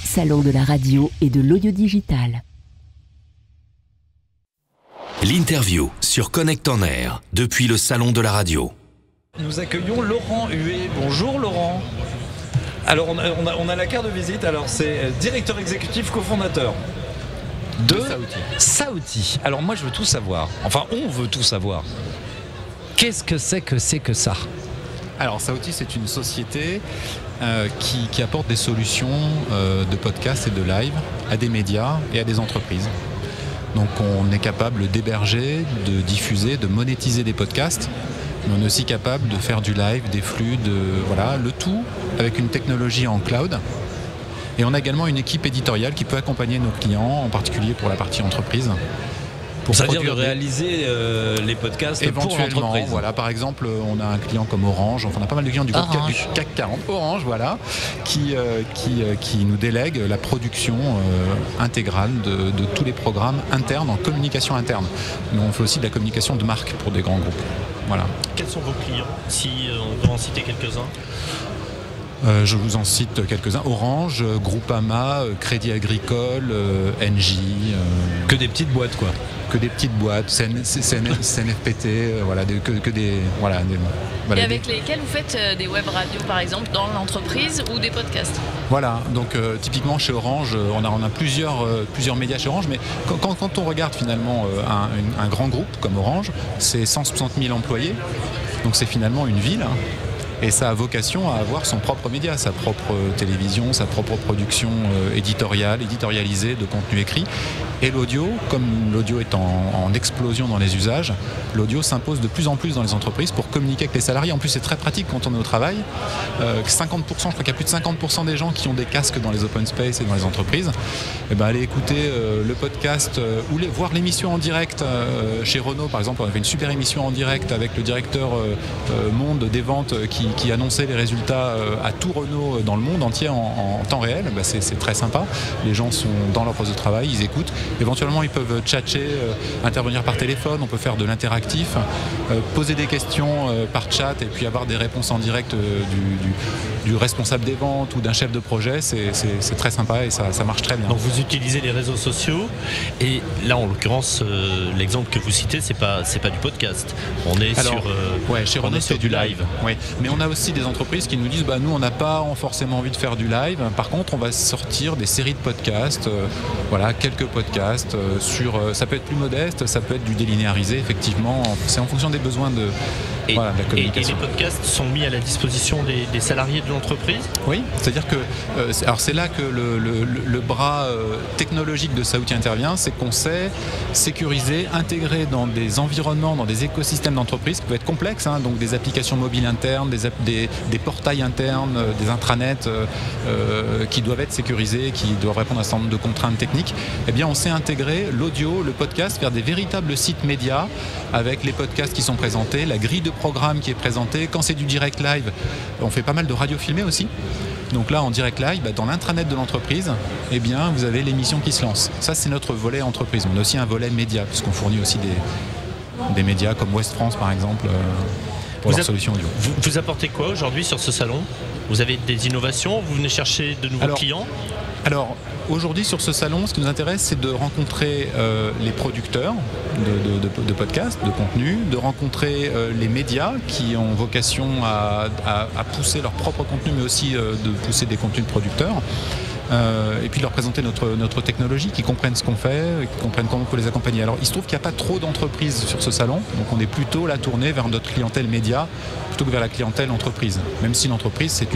Salon de la radio et de l'audio digital. L'interview sur Connect en Air, depuis le Salon de la radio. Nous accueillons Laurent Huet. Bonjour Laurent. Alors on a la carte de visite, alors c'est directeur exécutif cofondateur de Saouty. Alors moi je veux tout savoir, enfin on veut tout savoir. Qu'est-ce que c'est que ça ? Alors Saouty, c'est une société qui apporte des solutions de podcast et de live à des médias et à des entreprises. Donc on est capable d'héberger, de diffuser, de monétiser des podcasts, mais on est aussi capable de faire du live, des flux, le tout avec une technologie en cloud. Et on a également une équipe éditoriale qui peut accompagner nos clients, en particulier pour la partie entreprise. C'est-à-dire de réaliser les podcasts éventuellement, pour l'entreprise. Voilà, par exemple, on a un client comme Orange, enfin on a pas mal de clients du CAC 40, Orange, voilà, qui nous délègue la production intégrale de tous les programmes internes en communication interne. Mais on fait aussi de la communication de marque pour des grands groupes. Voilà. Quels sont vos clients, si on doit en citer quelques-uns ? Je vous en cite quelques-uns. Orange, Groupama, Crédit Agricole, Engie. Que des petites boîtes, quoi. Que des petites boîtes, CNFPT, Et avec lesquels vous faites des web radios, par exemple, dans l'entreprise ou des podcasts ? Voilà, donc typiquement chez Orange, on a plusieurs médias chez Orange, mais quand on regarde finalement un grand groupe comme Orange, c'est 160 000 employés, donc c'est finalement une ville. Et ça a vocation à avoir son propre média, sa propre télévision, sa propre production éditorialisée de contenu écrit. Et l'audio, comme l'audio est en explosion dans les usages, l'audio s'impose de plus en plus dans les entreprises pour communiquer avec les salariés. En plus, c'est très pratique quand on est au travail. 50%, je crois qu'il y a plus de 50% des gens qui ont des casques dans les open space et dans les entreprises. Aller écouter le podcast ou voir l'émission en direct. Chez Renault, par exemple, on avait une super émission en direct avec le directeur monde des ventes qui annonçait les résultats à tout Renault dans le monde entier en temps réel. C'est très sympa. Les gens sont dans leur poste de travail, ils écoutent. Éventuellement, ils peuvent tchatcher, intervenir par téléphone, on peut faire de l'interactif, poser des questions par chat et puis avoir des réponses en direct du responsable des ventes ou d'un chef de projet. C'est très sympa et ça marche très bien. Donc vous utilisez les réseaux sociaux et là, en l'occurrence, l'exemple que vous citez, c'est pas du podcast. On est chez Renault, c'est du live. Ouais. Mais on a aussi des entreprises qui nous disent nous, on n'a pas forcément envie de faire du live. Par contre, on va sortir des séries de podcasts, quelques podcasts ça peut être plus modeste, ça peut être du délinéarisé, effectivement. C'est en fonction des besoins de la communication. Et les podcasts sont mis à la disposition des salariés de l'entreprise ? Oui, c'est-à-dire que c'est là que le bras technologique de Saouty intervient, c'est qu'on sait sécuriser, intégrer dans des environnements, dans des écosystèmes d'entreprise qui peuvent être complexes, donc des applications mobiles internes, des portails internes, des intranets qui doivent être sécurisés, qui doivent répondre à un certain nombre de contraintes techniques. Eh bien, on sait intégrer l'audio, le podcast vers des véritables sites médias avec les podcasts qui sont présentés, la grille de programme qui est présentée. Quand c'est du direct live, on fait pas mal de radio filmée aussi. Donc là, en direct live, dans l'intranet de l'entreprise, vous avez l'émission qui se lance. Ça, c'est notre volet entreprise. On a aussi un volet média, puisqu'on fournit aussi des médias comme Ouest France, par exemple, pour leurs solutions audio. Vous apportez quoi aujourd'hui sur ce salon ? Vous avez des innovations ? Vous venez chercher de nouveaux clients ? Alors, aujourd'hui, sur ce salon, ce qui nous intéresse, c'est de rencontrer les producteurs de podcasts, de contenu, de rencontrer les médias qui ont vocation à pousser leur propre contenu, mais aussi de pousser des contenus de producteurs. Et puis de leur présenter notre technologie, qu'ils comprennent ce qu'on fait, qu'ils comprennent comment on peut les accompagner. Alors il se trouve qu'il n'y a pas trop d'entreprises sur ce salon, donc on est plutôt là tourné vers notre clientèle média plutôt que vers la clientèle entreprise, même si l'entreprise c'est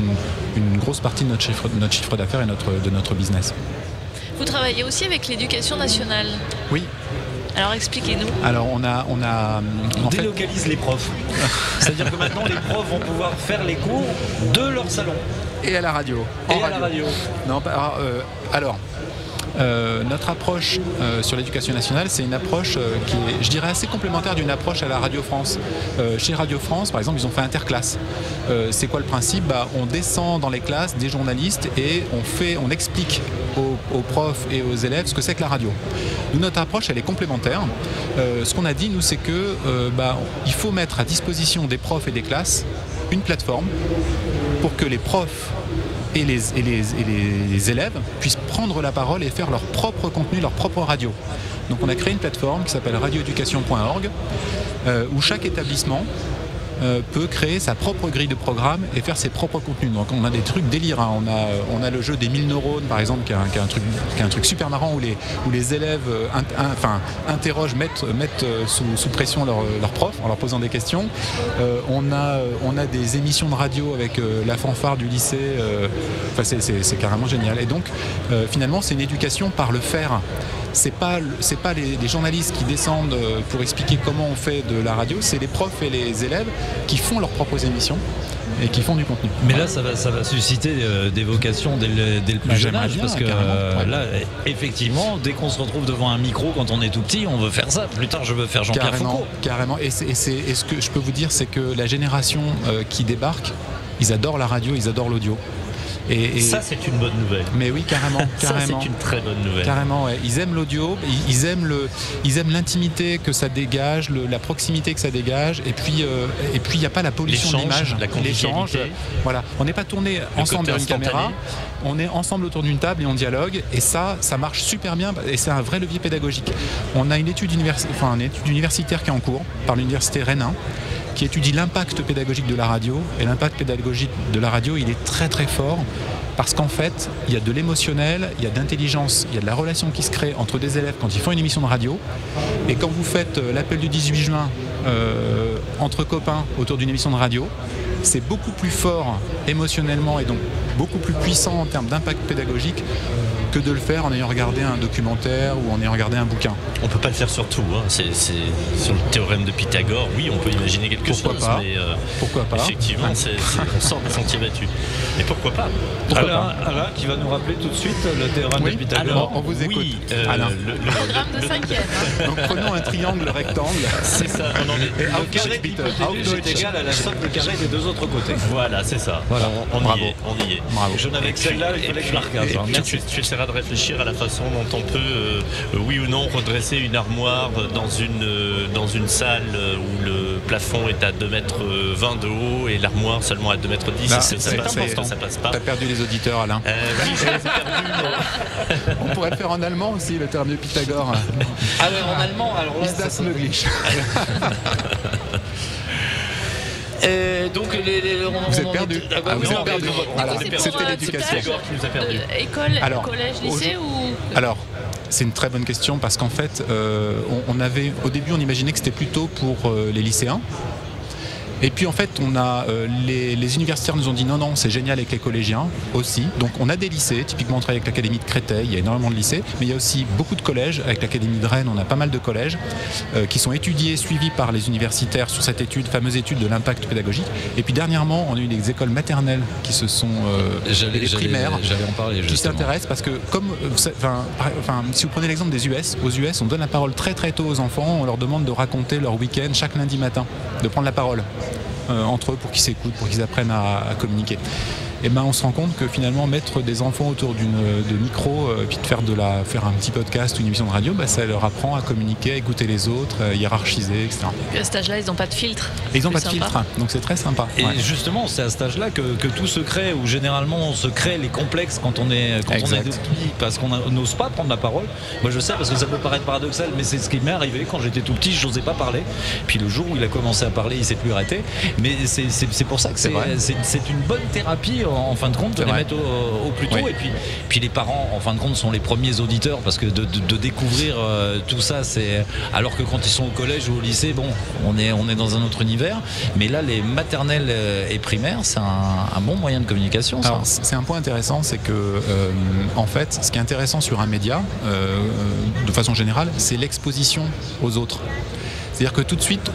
une grosse partie de notre chiffre d'affaires et de notre business. Vous travaillez aussi avec l'éducation nationale ? Oui. Alors expliquez-nous. Alors on délocalise les profs. C'est-à-dire que maintenant les profs vont pouvoir faire les cours de leur salon. Et à la radio. La radio. Non, notre approche sur l'éducation nationale, c'est une approche qui est, je dirais, assez complémentaire d'une approche à la Radio France. Chez Radio France, par exemple, ils ont fait interclasse. C'est quoi le principe ? On descend dans les classes des journalistes et on explique aux profs et aux élèves ce que c'est que la radio. Nous, notre approche, elle est complémentaire. Ce qu'on a dit, nous, c'est que il faut mettre à disposition des profs et des classes une plateforme pour que les profs et les élèves puissent prendre la parole et faire leur propre contenu, leur propre radio. Donc on a créé une plateforme qui s'appelle radioeducation.org où chaque établissement peut créer sa propre grille de programme et faire ses propres contenus. Donc on a des trucs délire, hein. On a le jeu des 1000 neurones par exemple qui est un truc super marrant où les élèves interrogent, mettent sous pression leur prof en leur posant des questions. On a des émissions de radio avec la fanfare du lycée. C'est carrément génial. Et donc finalement c'est une éducation par le faire. C'est pas les journalistes qui descendent pour expliquer comment on fait de la radio, c'est les profs et les élèves qui font leurs propres émissions et qui font du contenu. Mais là, ça va susciter des vocations dès le plus jeune âge, parce que là, effectivement, dès qu'on se retrouve devant un micro quand on est tout petit, on veut faire ça. Plus tard, je veux faire Jean-Pierre Foucault. Carrément. Et ce que je peux vous dire, c'est que la génération qui débarque, ils adorent la radio, ils adorent l'audio. Et ça, c'est une bonne nouvelle. Mais oui, carrément. Ça, c'est une très bonne nouvelle. Carrément, ouais. Ils aiment l'audio, ils aiment l'intimité que ça dégage, la proximité que ça dégage, et puis il n'y a pas la pollution d'image, l'échange. Voilà, on n'est pas tourné ensemble vers une caméra, on est ensemble autour d'une table et on dialogue, et ça marche super bien, et c'est un vrai levier pédagogique. On a une étude universitaire qui est en cours par l'université Rennes 1, qui étudie l'impact pédagogique de la radio. Et l'impact pédagogique de la radio, il est très très fort, parce qu'en fait, il y a de l'émotionnel, il y a de l'intelligence, il y a de la relation qui se crée entre des élèves quand ils font une émission de radio. Et quand vous faites l'appel du 18 juin entre copains autour d'une émission de radio, c'est beaucoup plus fort émotionnellement et donc beaucoup plus puissant en termes d'impact pédagogique que de le faire en ayant regardé un documentaire ou en ayant regardé un bouquin. On ne peut pas le faire sur tout, hein. C'est sur le théorème de Pythagore, oui, on peut imaginer quelque chose, mais pourquoi pas. Effectivement, on sort des sentiers battus. Mais pourquoi pas? Alain qui va nous rappeler tout de suite le théorème de Pythagore. Alors, on vous écoute. Alain. Le programme de 5e. Donc prenons un triangle rectangle. C'est ça. Le carré d'hypoténuse est égal à la somme de carré des deux autres côtés. Voilà, c'est ça. Voilà. On y est. Bravo. Je n'avais que celle-là, il fallait que je la regarde. Merci. Tu essaieras de réfléchir à la façon dont on peut, oui ou non, redresser une armoire dans une salle où le plafond est à 2,20 mètres de haut et l'armoire seulement à 2,10 mètres. C'est important, ça passe pas. T'as perdu les auditeurs, Alain. Oui, j'ai perdu. On pourrait le faire en allemand aussi, le théorème de Pythagore. Alors en allemand, Ist das möglich? Et donc vous êtes perdu. Vous êtes perdu. Voilà, c'était l'éducation. École, collège, lycée ou... Alors, c'est une très bonne question parce qu'en fait, au début, on imaginait que c'était plutôt pour les lycéens. Et puis en fait, les universitaires nous ont dit non, c'est génial avec les collégiens aussi. Donc on a des lycées, typiquement on travaille avec l'Académie de Créteil, il y a énormément de lycées, mais il y a aussi beaucoup de collèges. Avec l'Académie de Rennes, on a pas mal de collèges qui sont étudiés, suivis par les universitaires sur cette fameuse étude de l'impact pédagogique. Et puis dernièrement, on a eu des écoles maternelles qui se sont les primaires, j'allais en parler, qui s'intéressent parce que si vous prenez l'exemple des US, aux US, on donne la parole très très tôt aux enfants, on leur demande de raconter leur week-end chaque lundi matin, de prendre la parole. Entre eux pour qu'ils s'écoutent, pour qu'ils apprennent à communiquer. Et ben on se rend compte que finalement mettre des enfants autour de micro puis de faire un petit podcast ou une émission de radio, ça leur apprend à communiquer, à écouter les autres, à hiérarchiser, etc. Et à cet âge-là, ils n'ont pas de filtre. Et ils n'ont pas de filtre, donc c'est très sympa. Et justement, c'est à cet âge-là que tout se crée, où généralement on se crée les complexes quand on est petit, parce qu'on n'ose pas prendre la parole. Moi je sais, parce que ça peut paraître paradoxal, mais c'est ce qui m'est arrivé quand j'étais tout petit, je n'osais pas parler. Puis le jour où il a commencé à parler, il s'est plus arrêté. Mais c'est pour ça que c'est une bonne thérapie en fin de compte de les mettre au plus tôt. Et puis les parents en fin de compte sont les premiers auditeurs, parce que de découvrir tout ça, c'est alors que quand ils sont au collège ou au lycée, bon, on est dans un autre univers, mais là les maternelles et primaires, c'est un bon moyen de communication. Ça. Alors, c'est un point intéressant, c'est que en fait ce qui est intéressant sur un média de façon générale, c'est l'exposition aux autres. C'est-à-dire que tout de suite,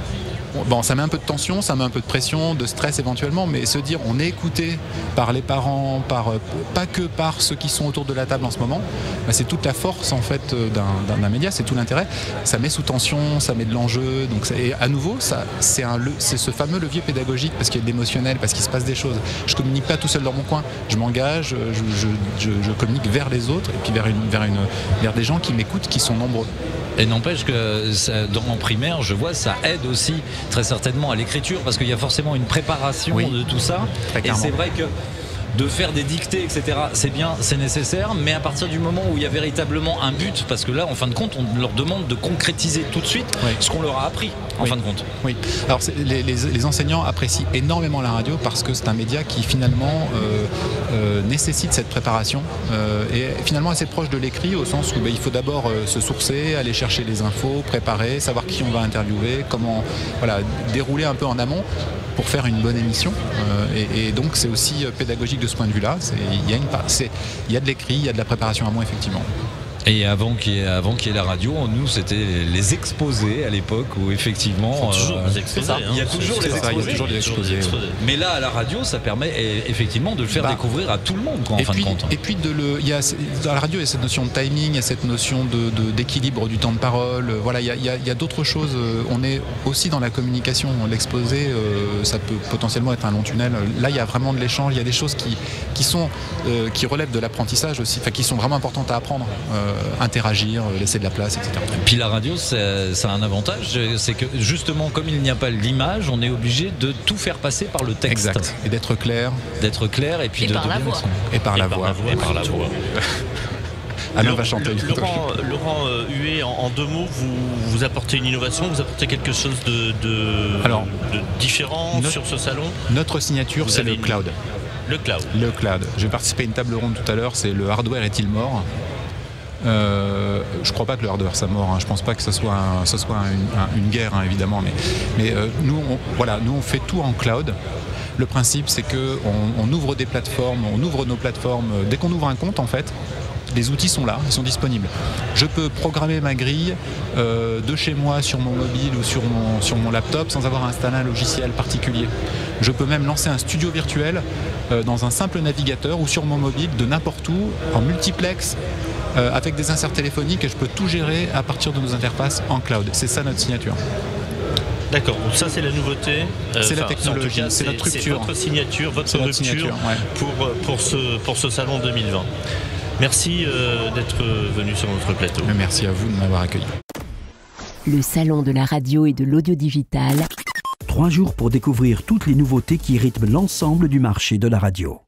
ça met un peu de tension, ça met un peu de pression, de stress éventuellement, mais se dire on est écouté par les parents, pas que par ceux qui sont autour de la table en ce moment, c'est toute la force en fait d'un média, c'est tout l'intérêt. Ça met sous tension, ça met de l'enjeu, donc et à nouveau c'est ce fameux levier pédagogique, parce qu'il y a de l'émotionnel, parce qu'il se passe des choses. Je communique pas tout seul dans mon coin, je m'engage, je communique vers les autres et puis vers des gens qui m'écoutent, qui sont nombreux. Et n'empêche que en primaire, je vois, ça aide aussi très certainement à l'écriture, parce qu'il y a forcément une préparation de tout ça. Et c'est vrai que de faire des dictées, etc. C'est bien, c'est nécessaire, mais à partir du moment où il y a véritablement un but, parce que là, en fin de compte, on leur demande de concrétiser tout de suite ce qu'on leur a appris, en fin de compte. Oui. Alors les enseignants apprécient énormément la radio parce que c'est un média qui finalement nécessite cette préparation et finalement assez proche de l'écrit au sens où il faut d'abord se sourcer, aller chercher les infos, préparer, savoir qui on va interviewer, comment dérouler un peu en amont pour faire une bonne émission et donc c'est aussi pédagogique de ce point de vue-là. Il y a de l'écrit, il y a de la préparation amont effectivement. Et avant qu'il y ait la radio, nous c'était les exposés à l'époque où effectivement il y a toujours les exposés. Mais là à la radio ça permet effectivement de le faire découvrir à tout le monde en fin de compte. Et puis dans la radio il y a cette notion de timing, il y a cette notion d'équilibre du temps de parole. Voilà, il y a d'autres choses. On est aussi dans la communication. L'exposé ça peut potentiellement être un long tunnel. Là il y a vraiment de l'échange, il y a des choses qui relèvent de l'apprentissage aussi, qui sont vraiment importantes à apprendre. Interagir, laisser de la place, etc. Puis la radio, ça a un avantage, c'est que justement, comme il n'y a pas l'image, on est obligé de tout faire passer par le texte. Exact. Et d'être clair. Et puis par la voix. Et par la voix. Alain va chanter. Laurent Huet, en 2 mots, vous apportez une innovation, vous apportez quelque chose de différent sur ce salon. Notre signature, c'est le cloud. Le cloud. Le cloud. J'ai participé à une table ronde tout à l'heure, c'est le hardware est-il mort ? Je crois pas que le hardware soit mort, je pense pas que ce soit une guerre évidemment, mais nous on fait tout en cloud. Le principe c'est que on ouvre des plateformes, on ouvre nos plateformes dès qu'on ouvre un compte en fait. Les outils sont là, ils sont disponibles. Je peux programmer ma grille de chez moi sur mon mobile ou sur mon laptop sans avoir installé un logiciel particulier. Je peux même lancer un studio virtuel dans un simple navigateur ou sur mon mobile de n'importe où, en multiplex, avec des inserts téléphoniques, et je peux tout gérer à partir de nos interfaces en cloud. C'est ça notre signature. D'accord, donc ça c'est la nouveauté. C'est la technologie, c'est notre rupture. C'est votre signature, votre rupture pour ce salon 2020. Merci d'être venu sur notre plateau. Merci à vous de m'avoir accueilli. Le salon de la radio et de l'audio digital. 3 jours pour découvrir toutes les nouveautés qui rythment l'ensemble du marché de la radio.